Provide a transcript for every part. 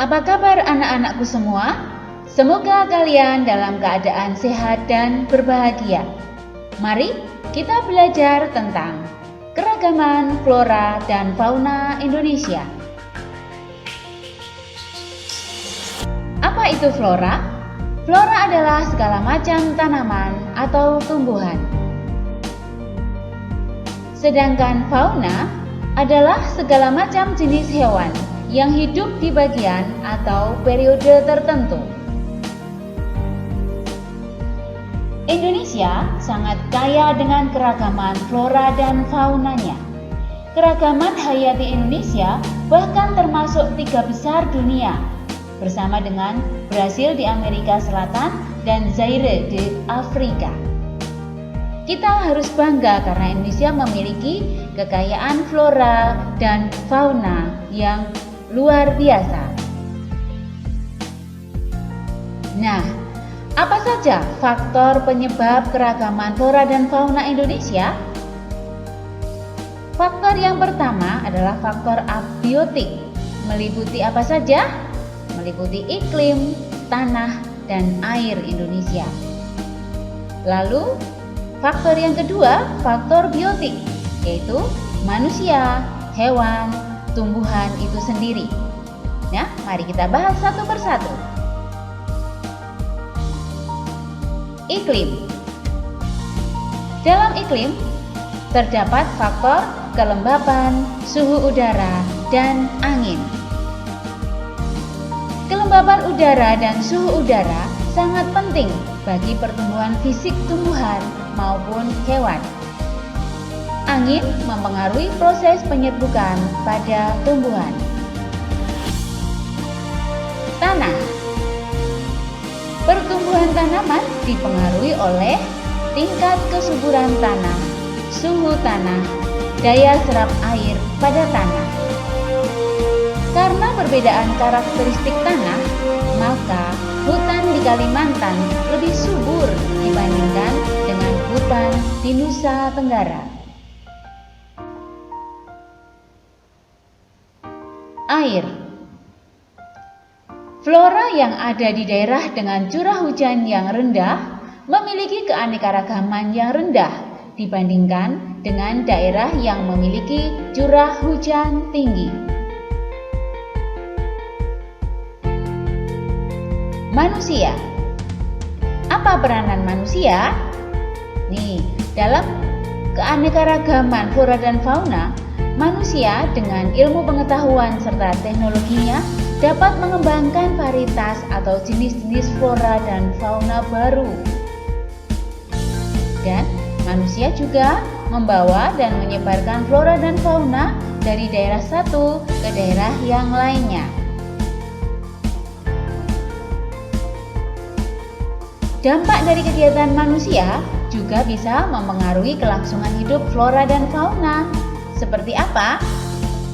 Apa kabar anak-anakku semua? Semoga kalian dalam keadaan sehat dan berbahagia. Mari kita belajar tentang keragaman flora dan fauna Indonesia. Apa itu flora? Flora adalah segala macam tanaman atau tumbuhan. Sedangkan fauna adalah segala macam jenis hewan yang hidup di bagian atau periode tertentu. Indonesia sangat kaya dengan keragaman flora dan faunanya. Keragaman hayati Indonesia bahkan termasuk 3 besar dunia, bersama dengan Brasil di Amerika Selatan dan Zaire di Afrika. Kita harus bangga karena Indonesia memiliki kekayaan flora dan fauna yang luar biasa. Nah, apa saja faktor penyebab keragaman flora dan fauna Indonesia? Faktor yang pertama adalah faktor abiotik. Meliputi apa saja? Meliputi iklim, tanah, dan air Indonesia. Lalu, faktor yang kedua, faktor biotik, yaitu manusia, hewan, tumbuhan itu sendiri. Nah, mari kita bahas satu persatu. Iklim. Dalam iklim terdapat faktor kelembapan, suhu udara, dan angin. Kelembapan udara dan suhu udara sangat penting bagi pertumbuhan fisik tumbuhan maupun hewan. Angin mempengaruhi proses penyerbukan pada tumbuhan. Tanah. Pertumbuhan tanaman dipengaruhi oleh tingkat kesuburan tanah, suhu tanah, daya serap air pada tanah. Karena perbedaan karakteristik tanah, maka hutan di Kalimantan lebih subur dibandingkan dengan hutan di Nusa Tenggara. Air. Flora yang ada di daerah dengan curah hujan yang rendah memiliki keanekaragaman yang rendah dibandingkan dengan daerah yang memiliki curah hujan tinggi. Manusia. Apa peranan manusia? Nih, dalam keanekaragaman flora dan fauna, manusia dengan ilmu pengetahuan serta teknologinya dapat mengembangkan varietas atau jenis-jenis flora dan fauna baru. Dan manusia juga membawa dan menyebarkan flora dan fauna dari daerah satu ke daerah yang lainnya. Dampak dari kegiatan manusia juga bisa mempengaruhi kelangsungan hidup flora dan fauna. Seperti apa?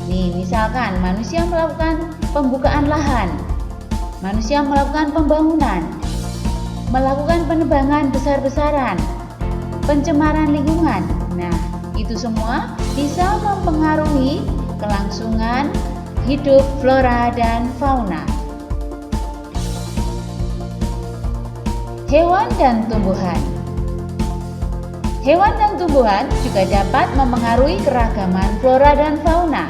Nih, misalkan manusia melakukan pembukaan lahan, manusia melakukan pembangunan, melakukan penebangan besar-besaran, pencemaran lingkungan. Nah, itu semua bisa mempengaruhi kelangsungan hidup flora dan fauna. Hewan dan tumbuhan. Hewan dan tumbuhan juga dapat mempengaruhi keragaman flora dan fauna.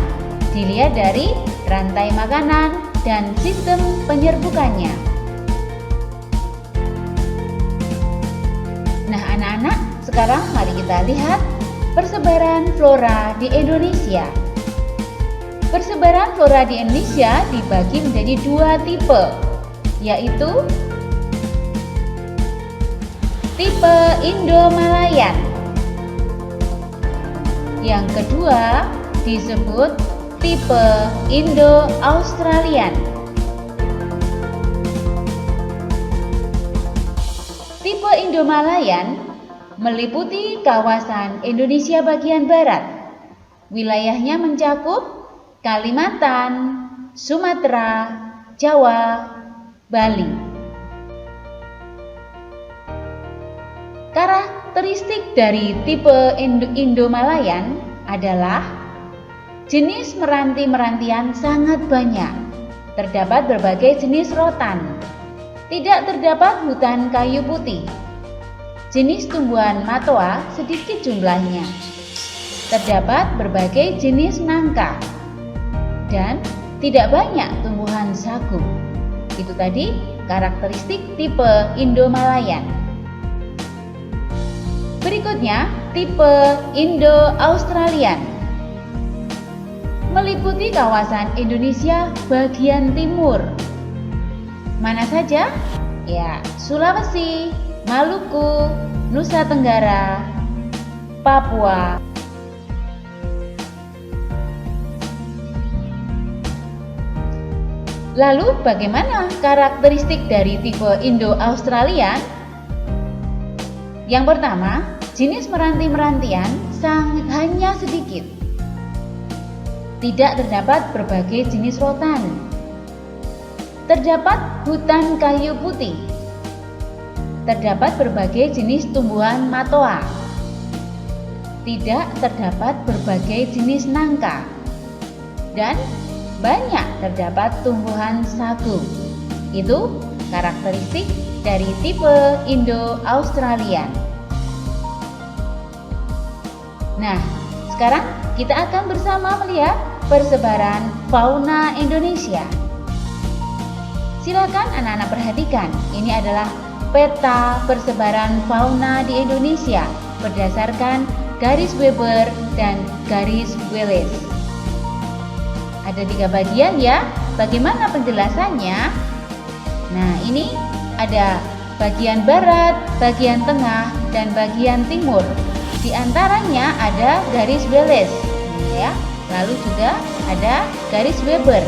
Dilihat dari rantai makanan dan sistem penyerbukannya. Nah, anak-anak, sekarang mari kita lihat persebaran flora di Indonesia. Persebaran flora di Indonesia dibagi menjadi 2 tipe, yaitu tipe Indo-Malayan. Yang kedua disebut tipe Indo-Australian. Tipe Indo-Malayan meliputi kawasan Indonesia bagian barat. Wilayahnya mencakup Kalimantan, Sumatera, Jawa, Bali. Karakteristik dari tipe Indo-Malayan adalah jenis meranti-merantian sangat banyak. terdapat berbagai jenis rotan. Tidak terdapat hutan kayu putih. Jenis tumbuhan matoa sedikit jumlahnya. Terdapat berbagai jenis nangka. Dan tidak banyak tumbuhan sagu. Itu tadi karakteristik tipe Indo-Malayan. Berikutnya, tipe Indo-Australian. Meliputi kawasan Indonesia bagian timur. Mana saja? Ya, Sulawesi, Maluku, Nusa Tenggara, Papua. Lalu bagaimana karakteristik dari tipe Indo-Australian? Yang pertama, jenis meranti-merantian hanya sedikit. Tidak terdapat berbagai jenis rotan. Terdapat hutan kayu putih. Terdapat berbagai jenis tumbuhan matoa. Tidak terdapat berbagai jenis nangka. Dan banyak terdapat tumbuhan sagu. Itu karakteristik dari tipe Indo-Australian. Nah, sekarang kita akan bersama melihat persebaran fauna Indonesia. Silakan anak-anak perhatikan, ini adalah peta persebaran fauna di Indonesia berdasarkan garis Weber dan garis Wallace. Ada 3 bagian ya, bagaimana penjelasannya? Nah, ini ada bagian barat, bagian tengah, dan bagian timur. Di antaranya ada garis Wallace, ya. Lalu juga ada garis Weber.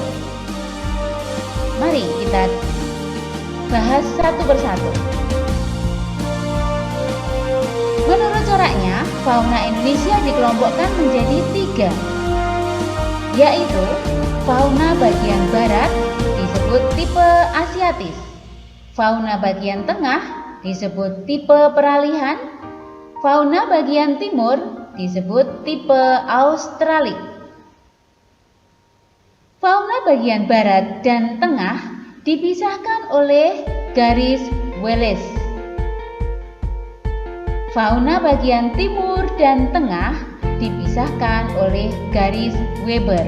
Mari kita bahas satu persatu. Menurut coraknya, fauna Indonesia dikelompokkan menjadi 3, yaitu fauna bagian barat disebut tipe Asiatis, fauna bagian tengah disebut tipe peralihan, fauna bagian timur disebut tipe Australik. Fauna bagian barat dan tengah dipisahkan oleh garis Wallace. Fauna bagian timur dan tengah dipisahkan oleh garis Weber.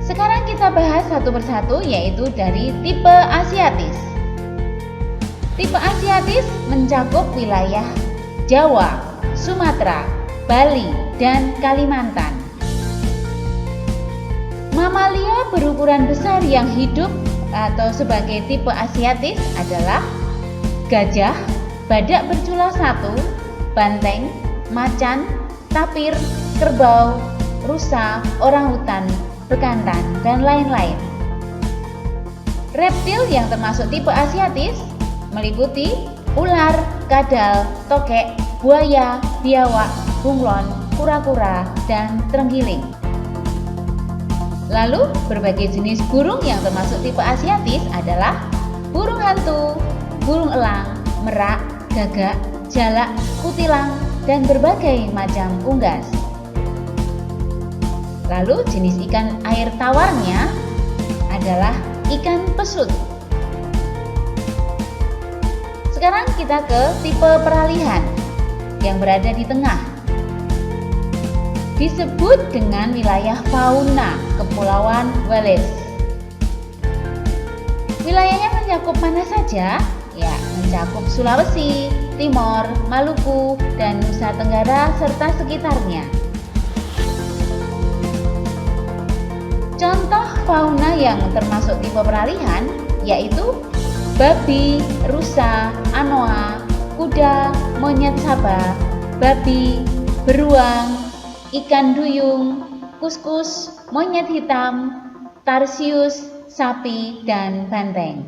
Sekarang kita bahas satu persatu, yaitu dari tipe Asiatis. Tipe Asiatis mencakup wilayah Jawa, Sumatera, Bali, dan Kalimantan. Mamalia berukuran besar yang hidup atau sebagai tipe Asiatis adalah gajah, badak bercula 1, banteng, macan, tapir, kerbau, rusa, orangutan, bekantan, dan lain-lain. Reptil yang termasuk tipe Asiatis meliputi ular, kadal, tokek, buaya, biawak, bunglon, kura-kura, dan terenggiling. Lalu, berbagai jenis burung yang termasuk tipe Asiatis adalah burung hantu, burung elang, merak, gagak, jalak, kutilang, dan berbagai macam unggas. Lalu, jenis ikan air tawarnya adalah ikan pesut. Sekarang kita ke tipe peralihan yang berada di tengah. Disebut dengan wilayah fauna Kepulauan Wallace. Wilayahnya mencakup mana saja? Ya, mencakup Sulawesi, Timor, Maluku, dan Nusa Tenggara serta sekitarnya. Contoh fauna yang termasuk tipe peralihan yaitu babi, rusa, anoa, kuda, monyet sabah, babi, beruang, ikan duyung, kuskus, monyet hitam, tarsius, sapi, dan banteng.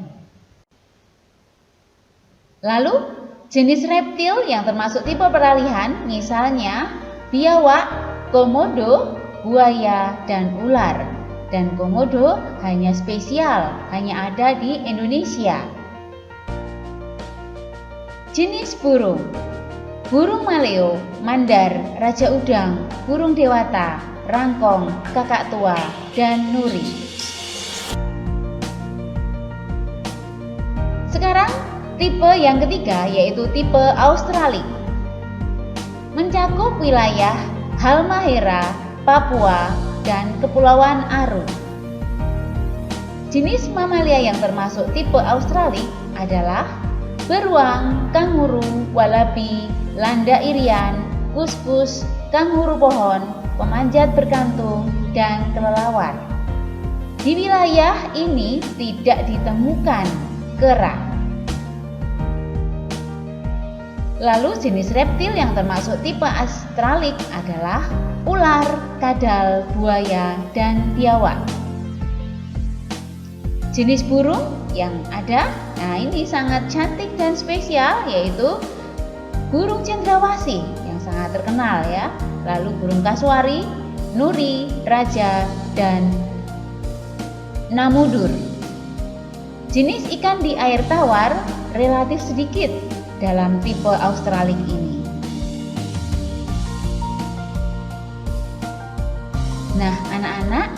Lalu, jenis reptil yang termasuk tipe peralihan misalnya biawak, komodo, buaya, dan ular. Dan komodo hanya spesial, hanya ada di Indonesia. Jenis burung: burung maleo, mandar, raja udang, burung dewata, rangkong, kakak tua, dan nuri. Sekarang tipe yang ketiga yaitu tipe Australik. Mencakup wilayah Halmahera, Papua, dan Kepulauan Aru. Jenis mamalia yang termasuk tipe Australik adalah beruang, kanguru, walabi, landa irian, kuskus, kanguru pohon, pemanjat berkantung, dan kelelawar. Di wilayah ini tidak ditemukan kera. Lalu jenis reptil yang termasuk tipe Australik adalah ular, kadal, buaya, dan biawak. Jenis burung yang ada, nah ini sangat cantik dan spesial, yaitu burung cendrawasih yang sangat terkenal ya. Lalu burung kasuari, nuri, raja, dan namudur. Jenis ikan di air tawar relatif sedikit dalam tipe Australik ini. Nah, anak-anak,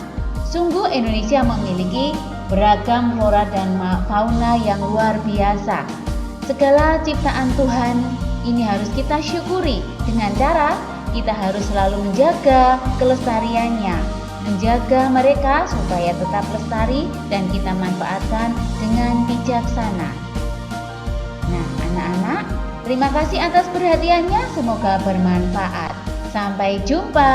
sungguh Indonesia memiliki beragam flora dan fauna yang luar biasa. Segala ciptaan Tuhan ini harus kita syukuri dengan cara kita harus selalu menjaga kelestariannya, menjaga mereka supaya tetap lestari dan kita manfaatkan dengan bijaksana. Nah, anak-anak, terima kasih atas perhatiannya, semoga bermanfaat. Sampai jumpa.